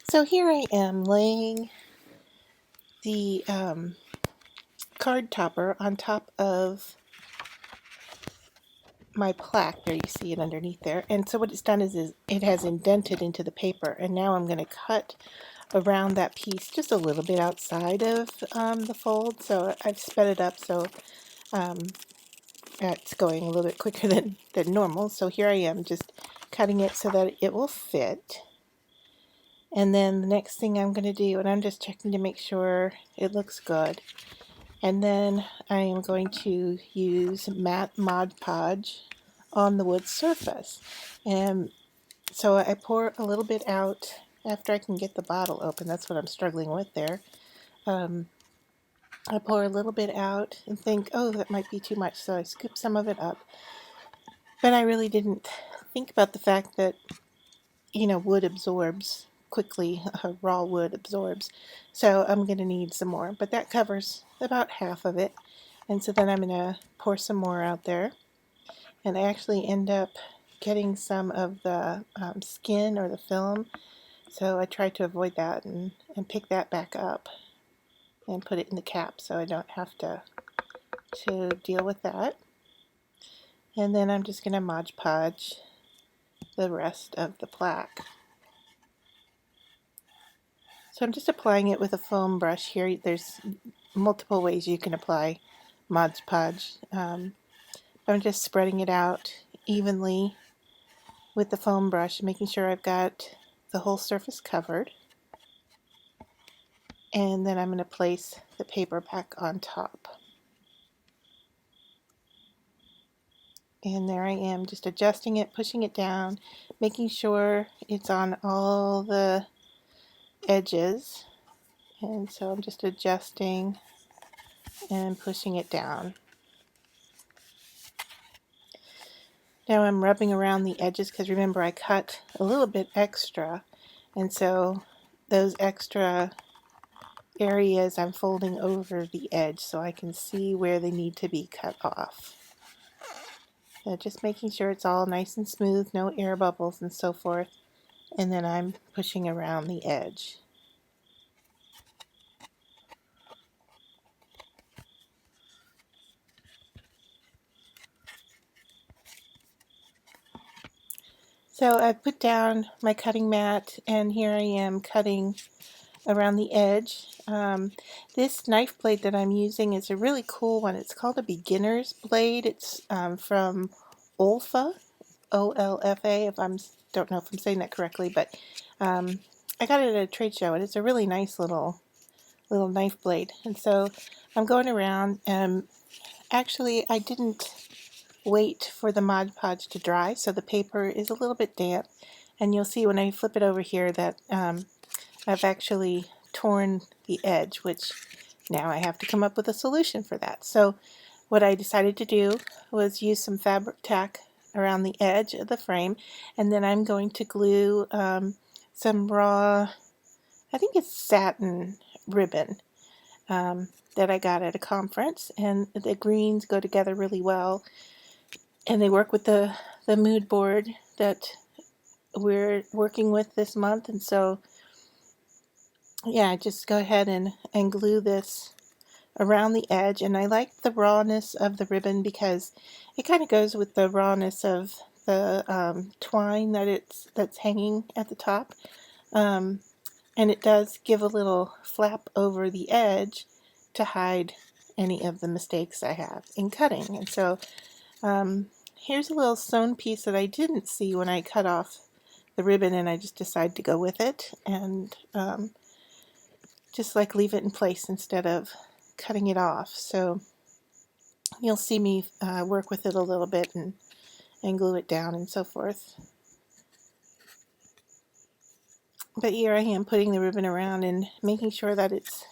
So here I am laying the card topper on top of my plaque. There, you see it underneath there. And so what it's done is it has indented into the paper. And now I'm going to cut around that piece just a little bit outside of the fold. So I've sped it up so it's going a little bit quicker than normal. So here I am just cutting it so that it will fit. And then the next thing I'm going to do, and I'm just checking to make sure it looks good. And then I am going to use matte Mod Podge on the wood surface. And so I pour a little bit out after I can get the bottle open. That's what I'm struggling with there. I pour a little bit out and think, oh, that might be too much. So I scoop some of it up. But I really didn't think about the fact that, wood absorbs quickly. Raw wood absorbs. So I'm going to need some more. But that covers about half of it. And so then I'm going to pour some more out there. And I actually end up getting some of the skin or the film. So I try to avoid that and pick that back up and put it in the cap so I don't have to deal with that. And then I'm just going to Mod Podge the rest of the plaque. So I'm just applying it with a foam brush here. There's multiple ways you can apply Mod Podge. I'm just spreading it out evenly with the foam brush, making sure I've got the whole surface covered. And then I'm going to place the paper back on top. And there I am, just adjusting it, pushing it down, making sure it's on all the edges. And so I'm just adjusting and pushing it down. Now I'm rubbing around the edges because remember I cut a little bit extra, and so those extra areas I'm folding over the edge so I can see where they need to be cut off. So just making sure it's all nice and smooth, no air bubbles and so forth, and then I'm pushing around the edge. So I've put down my cutting mat and here I am cutting around the edge. This knife blade that I'm using is a really cool one. It's called a beginner's blade. It's from Olfa, O-L-F-A, don't know if I'm saying that correctly, but I got it at a trade show and it's a really nice little knife blade. And so I'm going around and actually I didn't wait for the Mod Podge to dry, so the paper is a little bit damp, and you'll see when I flip it over here that I've actually torn the edge, which now I have to come up with a solution for that. So what I decided to do was use some fabri-tac around the edge of the frame, and then I'm going to glue some raw, I think it's satin ribbon that I got at a conference, and the greens go together really well. And they work with the mood board that we're working with this month. And so, yeah, just go ahead and glue this around the edge. And I like the rawness of the ribbon because it kind of goes with the rawness of the twine that's hanging at the top. And it does give a little flap over the edge to hide any of the mistakes I have in cutting. And so, here's a little sewn piece that I didn't see when I cut off the ribbon, and I just decided to go with it and just like leave it in place instead of cutting it off. So you'll see me work with it a little bit and glue it down and so forth. But here I am putting the ribbon around and making sure that it's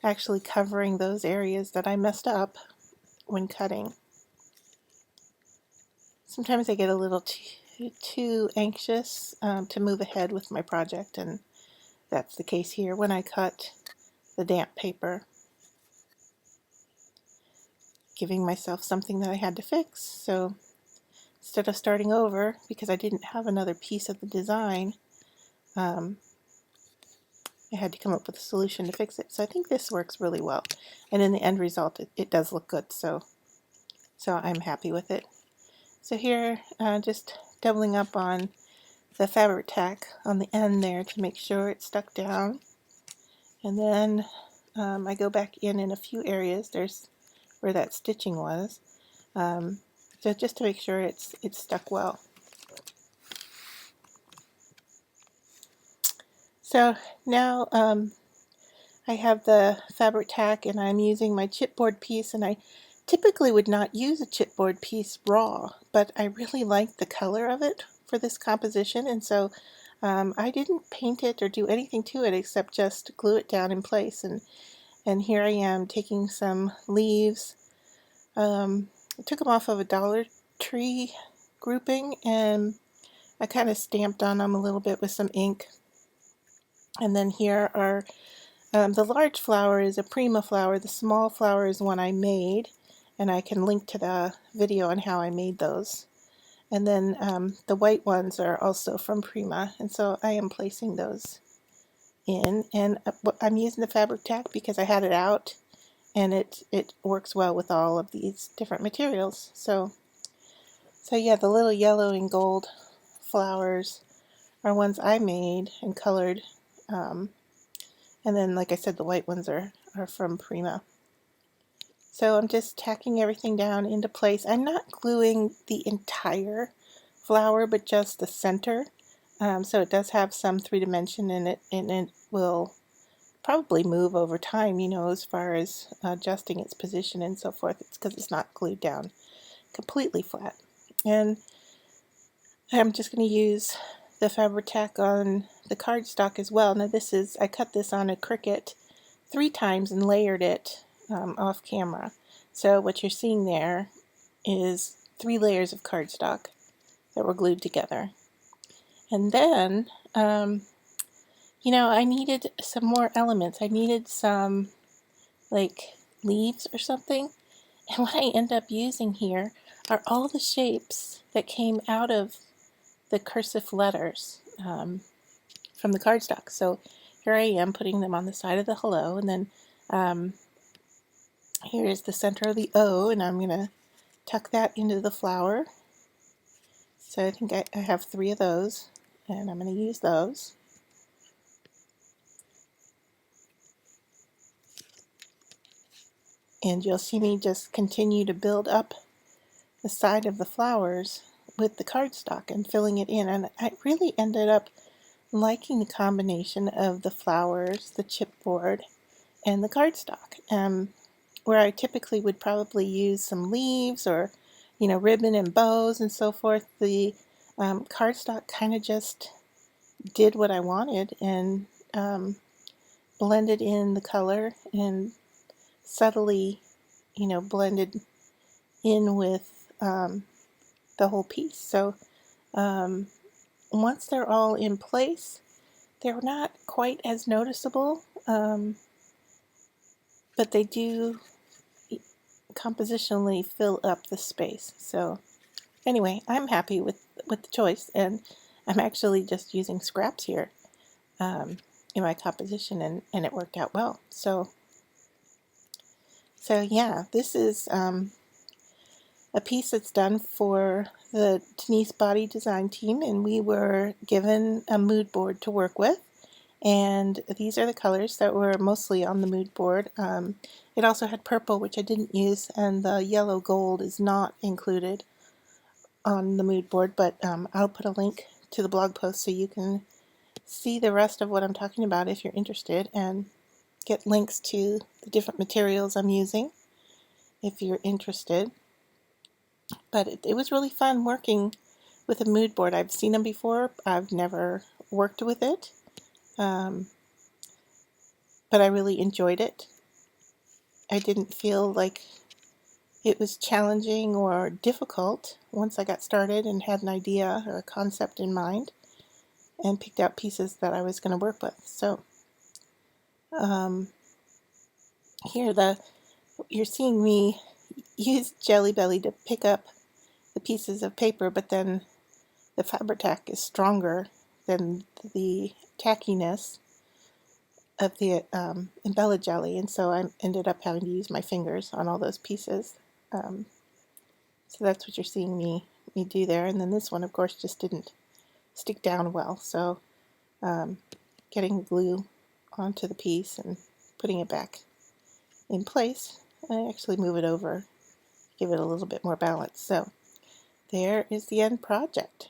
actually covering those areas that I messed up when cutting. Sometimes I get a little too anxious to move ahead with my project, and that's the case here when I cut the damp paper, giving myself something that I had to fix. So instead of starting over, because I didn't have another piece of the design, I had to come up with a solution to fix it. So I think this works really well. And in the end result, it does look good. So I'm happy with it. So here, just doubling up on the fabri-tac on the end there to make sure it's stuck down. And then I go back in a few areas. There's where that stitching was. So just to make sure it's stuck well. So now I have the fabri-tac and I'm using my chipboard piece, and I typically would not use a chipboard piece raw, but I really like the color of it for this composition, and so I didn't paint it or do anything to it except just glue it down in place. And here I am taking some leaves. I took them off of a Dollar Tree grouping, and I kind of stamped on them a little bit with some ink. And then here are the large flower is a Prima flower. The small flower is one I made, and I can link to the video on how I made those. And then the white ones are also from Prima, and so I am placing those in. And I'm using the fabri-tac because I had it out, and it works well with all of these different materials. So yeah, the little yellow and gold flowers are ones I made and colored. And then, like I said, the white ones are from Prima. So I'm just tacking everything down into place. I'm not gluing the entire flower, but just the center. So it does have some 3-dimension in it, and it will probably move over time, you know, as far as adjusting its position and so forth. It's because it's not glued down completely flat. And I'm just going to use the fabri-tac on the cardstock as well. Now I cut this on a Cricut 3 times and layered it off camera. So what you're seeing there is 3 layers of cardstock that were glued together. And then, you know, I needed some more elements. I needed some, like, leaves or something. And what I end up using here are all the shapes that came out of the cursive letters from the cardstock. So here I am putting them on the side of the hello, and then here is the center of the O, and I'm going to tuck that into the flower. So I think I have 3 of those, and I'm going to use those. And you'll see me just continue to build up the side of the flowers with the cardstock and filling it in. And I really ended up liking the combination of the flowers, the chipboard, and the cardstock. Where I typically would probably use some leaves or, you know, ribbon and bows and so forth, the cardstock kind of just did what I wanted and blended in the color and subtly, you know, blended in with the whole piece. So once they're all in place, they're not quite as noticeable, but they do compositionally fill up the space. So anyway, I'm happy with the choice, and I'm actually just using scraps here in my composition, and it worked out well. So yeah, this is a piece that's done for the Denise Boddey Design Team, and we were given a mood board to work with, and these are the colors that were mostly on the mood board. It also had purple, which I didn't use, and the yellow gold is not included on the mood board, but I'll put a link to the blog post so you can see the rest of what I'm talking about if you're interested, and get links to the different materials I'm using if you're interested. But it was really fun working with a mood board. I've seen them before. I've never worked with it, but I really enjoyed it. I didn't feel like it was challenging or difficult once I got started and had an idea or a concept in mind and picked out pieces that I was going to work with. So here you're seeing me use Jelly Belly to pick up the pieces of paper, but then the fabri-tac is stronger than the tackiness, of the Embella jelly, and so I ended up having to use my fingers on all those pieces. So that's what you're seeing me do there. And then this one, of course, just didn't stick down well. So getting glue onto the piece and putting it back in place, I actually move it over, give it a little bit more balance. So there is the end project.